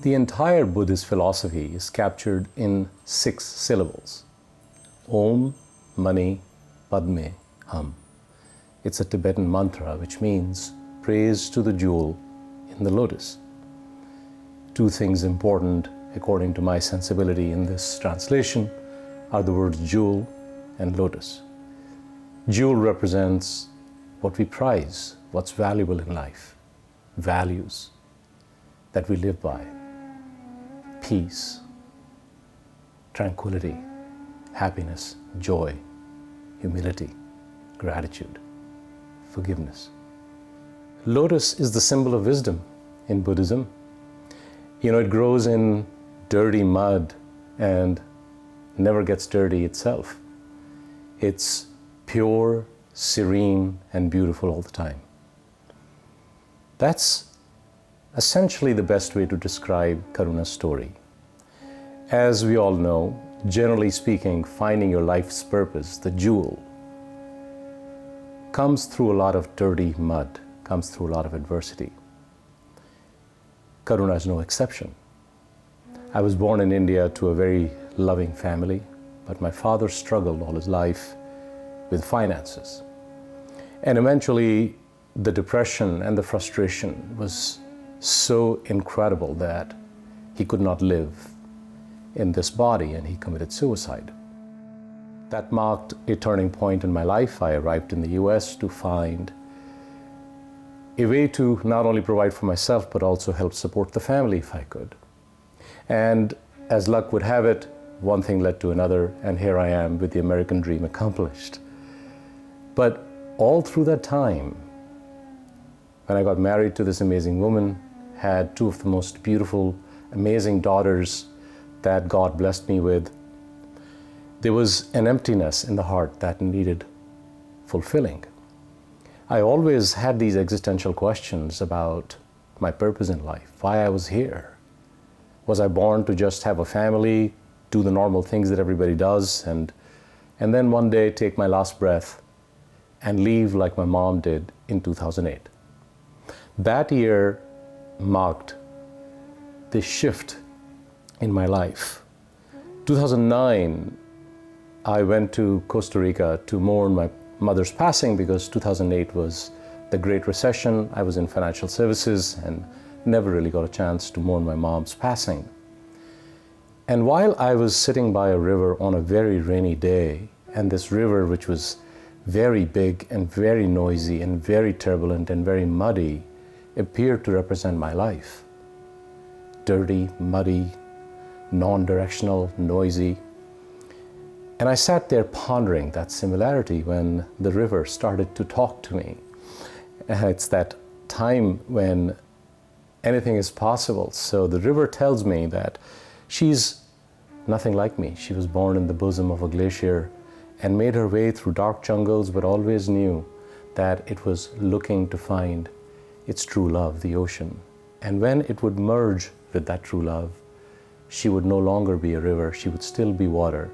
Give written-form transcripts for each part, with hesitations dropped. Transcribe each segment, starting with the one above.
The entire Buddhist philosophy is captured in 6 syllables. Om Mani Padme Hum. It's a Tibetan mantra which means praise to the jewel in the lotus. 2 things important according to my sensibility in this translation are the words jewel and lotus. Jewel represents what we prize, what's valuable in life, values that we live by. Peace, tranquility, happiness, joy, humility, gratitude, forgiveness. Lotus is the symbol of wisdom in Buddhism. It grows in dirty mud and never gets dirty itself. It's pure, serene, and beautiful all the time. That's essentially the best way to describe Karuna's story. As we all know, generally speaking, finding your life's purpose, the jewel, comes through a lot of dirty mud, comes through a lot of adversity. Karuna is no exception. I was born in India to a very loving family, but my father struggled all his life with finances. And eventually, the depression and the frustration was so incredible that he could not live in this body and he committed suicide. That marked a turning point in my life. I arrived in the US to find a way to not only provide for myself but also help support the family if I could. And as luck would have it, one thing led to another, and here I am with the American dream accomplished. But all through that time, when I got married to this amazing woman, had 2 of the most beautiful, amazing daughters that God blessed me with, there was an emptiness in the heart that needed fulfilling. I always had these existential questions about my purpose in life, why I was here. Was I born to just have a family, do the normal things that everybody does, and then one day take my last breath and leave like my mom did in 2008? That year marked this shift in my life. 2009, I went to Costa Rica to mourn my mother's passing because 2008 was the Great Recession. I was in financial services and never really got a chance to mourn my mom's passing. And while I was sitting by a river on a very rainy day, and this river, which was very big and very noisy and very turbulent and very muddy, appeared to represent my life. Dirty, muddy, non-directional, noisy. And I sat there pondering that similarity when the river started to talk to me. And it's that time when anything is possible. So the river tells me that she's nothing like me. She was born in the bosom of a glacier and made her way through dark jungles, but always knew that it was looking to find its true love, the ocean. And when it would merge with that true love, she would no longer be a river, she would still be water,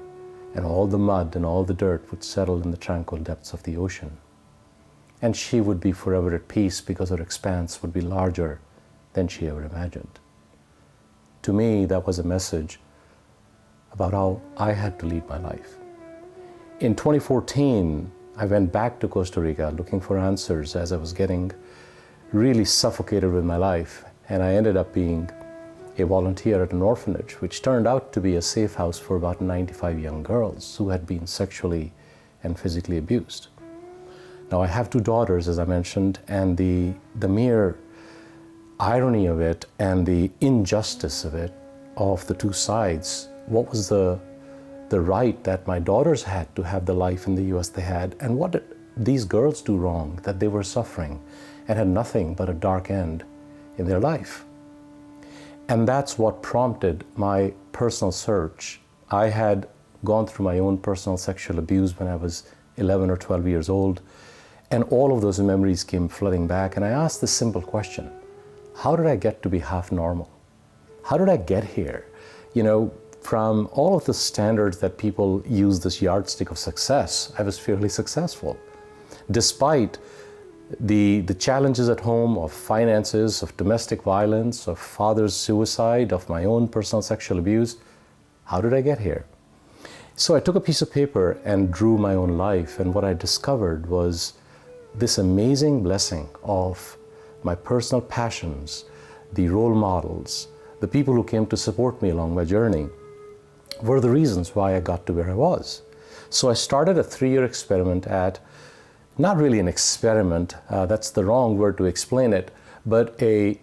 and all the mud and all the dirt would settle in the tranquil depths of the ocean. And she would be forever at peace because her expanse would be larger than she ever imagined. To me, that was a message about how I had to lead my life. In 2014, I went back to Costa Rica looking for answers as I was getting really suffocated with my life, and I ended up being a volunteer at an orphanage, which turned out to be a safe house for about 95 young girls who had been sexually and physically abused. Now, I have 2 daughters, as I mentioned, and the mere irony of it and the injustice of it, of the 2 sides, what was the right that my daughters had to have the life in the US they had, and what did these girls do wrong that they were suffering and had nothing but a dark end in their life? And that's what prompted my personal search. I had gone through my own personal sexual abuse when I was 11 or 12 years old, and all of those memories came flooding back, and I asked this simple question: how did I get to be half normal? How did I get here? From all of the standards that people use this yardstick of success, I was fairly successful, despite the challenges at home of finances, of domestic violence, of father's suicide, of my own personal sexual abuse. How did I get here? So I took a piece of paper and drew my own life, and what I discovered was this amazing blessing of my personal passions, the role models, the people who came to support me along my journey were the reasons why I got to where I was. So I started a 3-year experiment at, not really an experiment, that's the wrong word to explain it, but an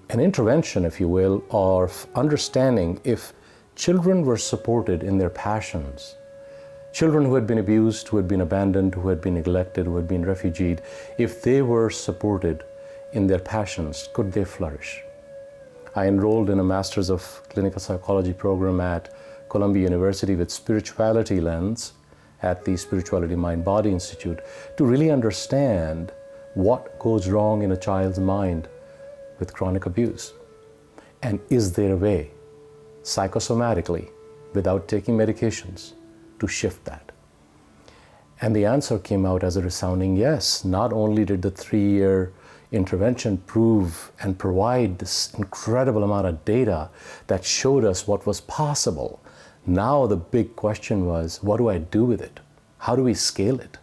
intervention, if you will, of understanding if children were supported in their passions, children who had been abused, who had been abandoned, who had been neglected, who had been refugeed, if they were supported in their passions, could they flourish? I enrolled in a Master's of Clinical Psychology program at Columbia University with spirituality lens at the Spirituality Mind Body Institute to really understand what goes wrong in a child's mind with chronic abuse. And is there a way, psychosomatically, without taking medications, to shift that? And the answer came out as a resounding yes. Not only did the 3-year intervention prove and provide this incredible amount of data that showed us what was possible, now the big question was, what do I do with it? How do we scale it?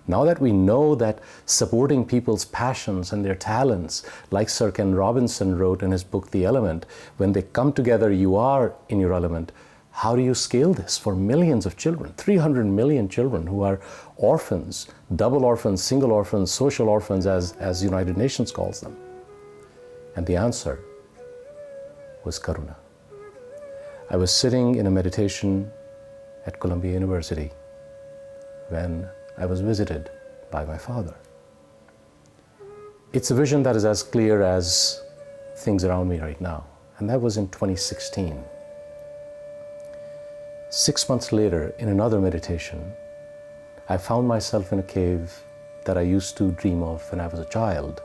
Now that we know that supporting people's passions and their talents, like Sir Ken Robinson wrote in his book, The Element, when they come together, you are in your element. How do you scale this for millions of children, 300 million children who are orphans, double orphans, single orphans, social orphans, as United Nations calls them? And the answer was Karuna. I was sitting in a meditation at Columbia University when I was visited by my father. It's a vision that is as clear as things around me right now, and that was in 2016. 6 months later, in another meditation, I found myself in a cave that I used to dream of when I was a child,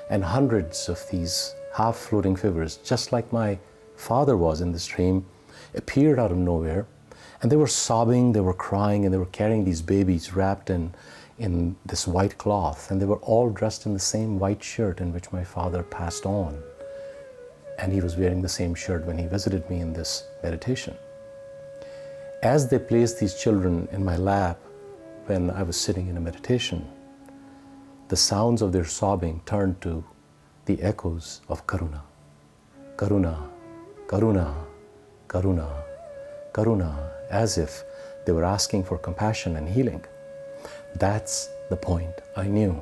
and hundreds of these half-floating figures, just like my father was in this dream, appeared out of nowhere, and they were sobbing, they were crying, and they were carrying these babies wrapped in this white cloth, and they were all dressed in the same white shirt in which my father passed on, and he was wearing the same shirt when he visited me in this meditation. As they placed these children in my lap when I was sitting in a meditation, the sounds of their sobbing turned to the echoes of Karuna. Karuna, Karuna, Karuna, Karuna, as if they were asking for compassion and healing. That's the point. I knew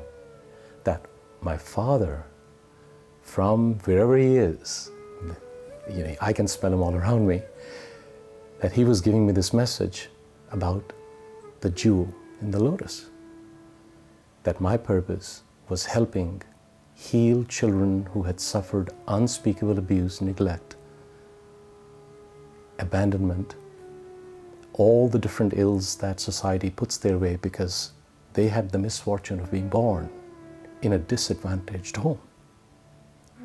that my father, from wherever he is, I can smell him all around me, that he was giving me this message about the jewel in the lotus. That my purpose was helping heal children who had suffered unspeakable abuse, neglect, abandonment, all the different ills that society puts their way because they had the misfortune of being born in a disadvantaged home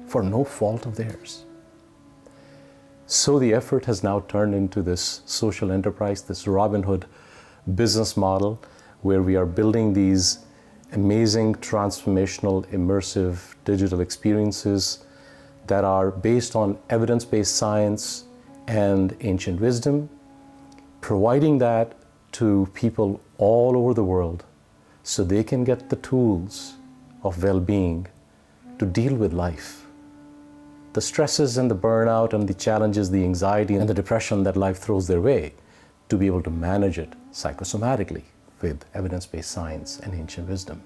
for no fault of theirs. So the effort has now turned into this social enterprise, this Robin Hood business model, where we are building these amazing, transformational, immersive digital experiences that are based on evidence-based science and ancient wisdom, providing that to people all over the world so they can get the tools of well-being to deal with life. The stresses and the burnout and the challenges, the anxiety and the depression that life throws their way, to be able to manage it psychosomatically with evidence-based science and ancient wisdom.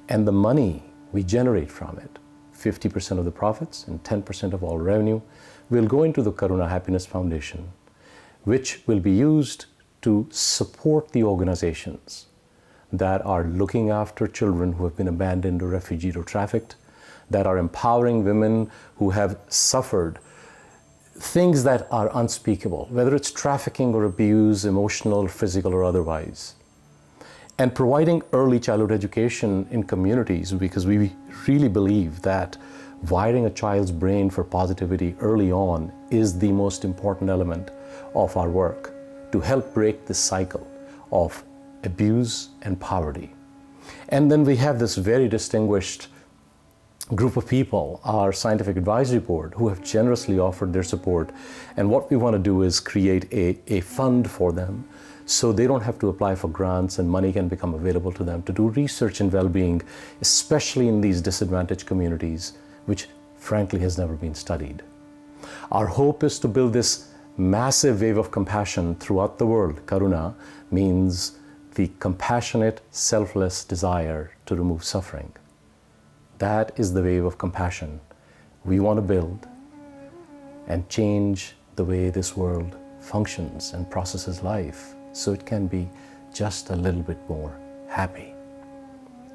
And the money we generate from it, 50% of the profits and 10% of all revenue, will go into the Karuna Happiness Foundation, which will be used to support the organizations that are looking after children who have been abandoned or refugeed or trafficked, that are empowering women who have suffered things that are unspeakable, whether it's trafficking or abuse, emotional, physical, or otherwise. And providing early childhood education in communities, because we really believe that wiring a child's brain for positivity early on is the most important element of our work to help break this cycle of abuse and poverty. And then we have this very distinguished group of people, our scientific advisory board, who have generously offered their support. And what we want to do is create a fund for them so they don't have to apply for grants and money can become available to them to do research in well-being, especially in these disadvantaged communities, which frankly has never been studied. Our hope is to build this massive wave of compassion throughout the world. Karuna means the compassionate, selfless desire to remove suffering. That is the wave of compassion we want to build and change the way this world functions and processes life so it can be just a little bit more happy.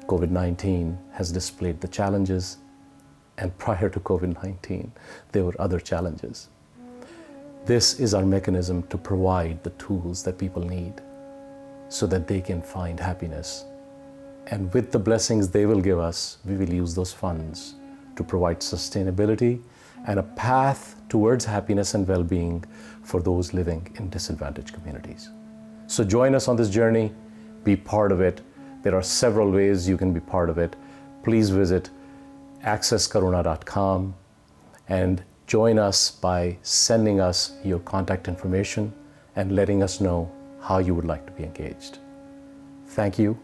COVID-19 has displayed the challenges, and prior to COVID-19, there were other challenges. This is our mechanism to provide the tools that people need so that they can find happiness. And with the blessings they will give us, we will use those funds to provide sustainability and a path towards happiness and well-being for those living in disadvantaged communities. So join us on this journey, be part of it. There are several ways you can be part of it. Please visit accesskaruna.com and join us by sending us your contact information and letting us know how you would like to be engaged. Thank you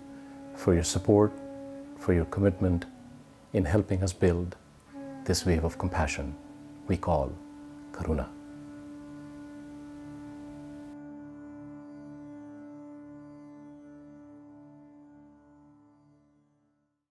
for your support, for your commitment in helping us build this wave of compassion we call Karuna.